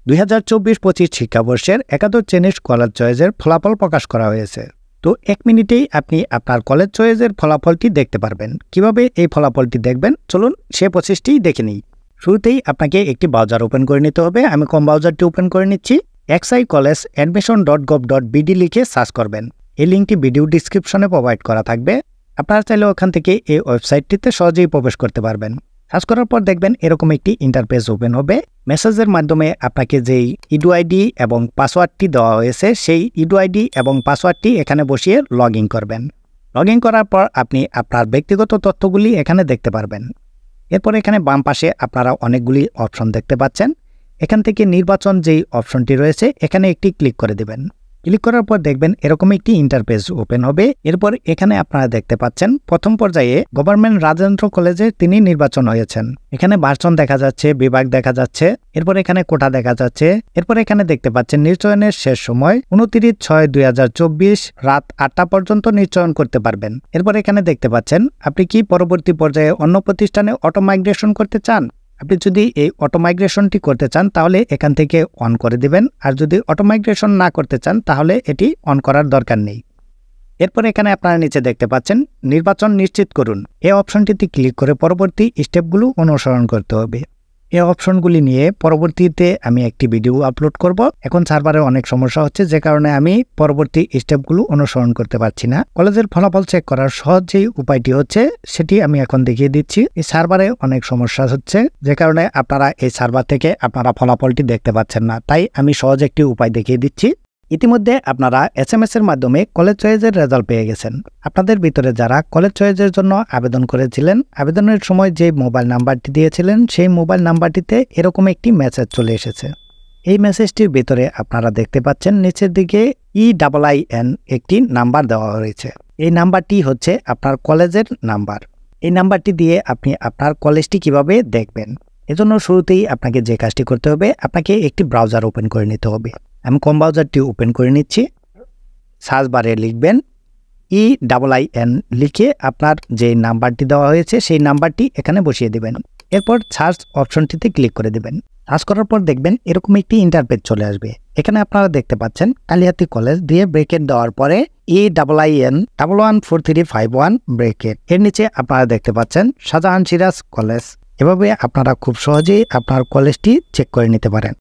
2024-25 শিক্ষাবর্ষের একাদশ শ্রেণীর কলেজ চয়েসের ফলাফল প্রকাশ করা হয়েছে। তো 1 মিনিটেই আপনি আপনার কলেজ চয়েসের ফলাফলটি দেখতে পারবেন। কিভাবে এই ফলাফলটি দেখবেন চলুন সে প্রসেসটি দেখে নিই। শুরুতেই আপনাকে একটি ব্রাউজার ওপেন করে নিতে হবে। আমি কম ব্রাউজারটি ওপেন করে নিচ্ছি। xicollegeadmission.gov.bd লিখে সার্চ করবেন। এই লিঙ্কটি ভিডিও ডিসক্রিপশনে প্রোভাইড করা থাকবে। আপনারা চাইলে ওখান থেকে এই ওয়েবসাইটটিতে সহজেই প্রবেশ করতে পারবেন। সার্চ করার পর দেখবেন এরকম একটি ইন্টারফেস ওপেন হবে। মেসেজের মাধ্যমে আপনাকে যেই ইডু আইডি এবং পাসওয়ার্ডটি দেওয়া হয়েছে সেই ইডু আইডি এবং পাসওয়ার্ডটি এখানে বসিয়ে লগ ইন করবেন। লগ ইন করার পর আপনি আপনার ব্যক্তিগত তথ্যগুলি এখানে দেখতে পারবেন। এরপর এখানে বাম পাশে আপনারা অনেকগুলি অপশন দেখতে পাচ্ছেন। এখান থেকে নির্বাচন যেই অপশনটি রয়েছে এখানে একটি ক্লিক করে দেবেন। ক্লিক করার পর দেখবেন এরকম একটি ইন্টারফেস ওপেন হবে। এরপর এখানে আপনারা দেখতে পাচ্ছেন প্রথম পর্যায়ে গভর্নমেন্ট রাজেন্দ্র কলেজে তিনি নির্বাচন হয়েছেন। এখানে ভার্সন দেখা যাচ্ছে, বিভাগ দেখা যাচ্ছে, এরপর এখানে কোটা দেখা যাচ্ছে। এরপর এখানে দেখতে পাচ্ছেন নির্বাচনের শেষ সময় 29/6/2024 রাত 8টা পর্যন্ত নির্বাচন করতে পারবেন। এরপর এখানে দেখতে পাচ্ছেন আপনি কি পরবর্তী পর্যায়ে অন্য প্রতিষ্ঠানে অটো মাইগ্রেশন করতে চান। আপনি যদি এই অটো মাইগ্রেশনটি করতে চান তাহলে এখান থেকে অন করে দিবেন, আর যদি অটো মাইগ্রেশন না করতে চান তাহলে এটি অন করার দরকার নেই। এরপর এখানে আপনারা নিচে দেখতে পাচ্ছেন নির্বাচন নিশ্চিত করুন। এই অপশনটিতে ক্লিক করে পরবর্তী স্টেপগুলো অনুসরণ করতে হবে। এই অপশনগুলি নিয়ে পরবর্তীতে আমি একটি ভিডিও আপলোড করব। এখন সার্ভারে অনেক সমস্যা হচ্ছে, যে কারণে আমি পরবর্তী স্টেপগুলো অনুসরণ করতে পারছি না। কলেজের ফলাফল চেক করার সহজ যেই উপায়টি হচ্ছে সেটি আমি এখন দেখিয়ে দিচ্ছি। এই সার্ভারে অনেক সমস্যা হচ্ছে, যে কারণে আপনারা এই সার্ভার থেকে আপনারা ফলাফলটি দেখতে পাচ্ছেন না। তাই আমি সহজ একটি উপায় দেখিয়ে দিচ্ছি। ইতিমধ্যে আপনারা SMS এর মাধ্যমে কলেজ চয়েসের রেজাল্ট পেয়ে গেছেন। আপনাদের ভিতরে যারা কলেজ চয়েসের জন্য আবেদন করেছিলেন, আবেদনের সময় যে মোবাইল নাম্বারটি দিয়েছিলেন সেই মোবাইল নাম্বারটিতে এরকম একটি মেসেজ চলে এসেছে। এই মেসেজটির ভিতরে আপনারা দেখতে পাচ্ছেন নিচের দিকে EIIN একটি নাম্বার দেওয়া হয়েছে। এই নাম্বারটি হচ্ছে আপনার কলেজের নাম্বার। এই নাম্বারটি দিয়ে আপনি আপনার কলেজটি কিভাবে দেখবেন, এজন্য শুরুতেই আপনাকে যে কাজটি করতে হবে, আপনাকে একটি ব্রাউজার ওপেন করে নিতে হবে। আমি কম ব্রাউজারটি ওপেন করে নিচ্ছি। সার্চ বারে লিখবেন EIIN লিখে আপনার যে নাম্বারটি দেওয়া হয়েছে সেই নাম্বারটি এখানে বসিয়ে দেবেন। এরপর সার্চ অপশনটিতে ক্লিক করে দেবেন। সার্চ করার পর দেখবেন এরকম একটি ইন্টারফেস চলে আসবে। এখানে আপনারা দেখতে পাচ্ছেন কালিহাতি কলেজ দিয়ে ব্রেকেট দেওয়ার পরে EIIN 114351 ব্রেকেট, এর নিচে আপনারা দেখতে পাচ্ছেন শাহজাহান সিরাজ কলেজ। এভাবে আপনারা খুব সহজেই আপনার কলেজটি চেক করে নিতে পারেন।